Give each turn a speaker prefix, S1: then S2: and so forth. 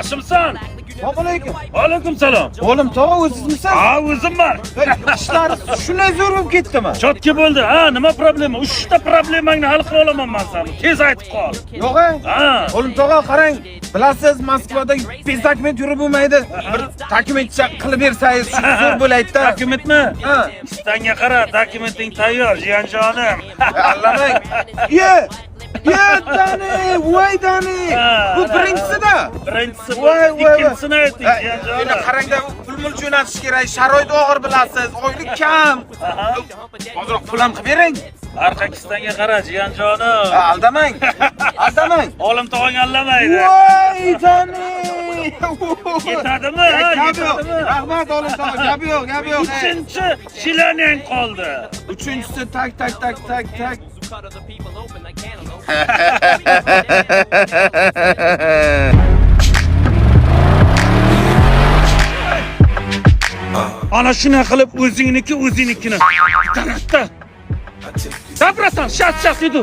S1: Yaxshimisan?
S2: Assalomu alaykum.
S1: Alaykum salom.
S2: O'g'lim tog'a o'zingizmisiz?
S1: Ha, o'zimman.
S2: Ishlaringiz shunday zo'r bo'lib ketdimi?
S1: Chotki bo'ldi. Ha, nima problema? 3 ta problemangni hal qila olaman men sana. Tez aytib qol.
S2: Yo'q-a?
S1: Ha.
S2: O'g'lim tog'a qarang. Bilasiz, Moskvada dokument yurib bo'lmaydi. Bir dokumentcha qilib bersangiz shu zo'r bo'laydi-da.
S1: Dokumentmi?
S2: Ha.
S1: Istanga qara, dokumenting tayyor, jiyanjonim.
S2: Allamang. Dani, voy Dani. Bu birinchisi-da.
S1: Birinchisi bu,
S2: Voy.
S1: ikkinchisini ayting,
S2: Endi
S1: jiyanjonim.
S2: qarangda pul jo'natish kerak, sharoit og'ir bilasiz, oylik kam. Hozirroq pul ham qilib bering.
S1: Arqakistanga qara, jiyanjonim.
S2: Aldamang.
S1: Olim tog'ang allamaydi.
S2: Voy Dani.
S1: Yetadimi? Ha,
S2: Gap yo'q.
S1: yetadimi?
S2: Rahmat olim tog'a, gap yo'q.
S1: Uchinchi shilanang qoldi.
S2: Uchinchisi tak.
S1: Ana shuna qilib o'zingnikini taratda. Gapirasan, shas yedi.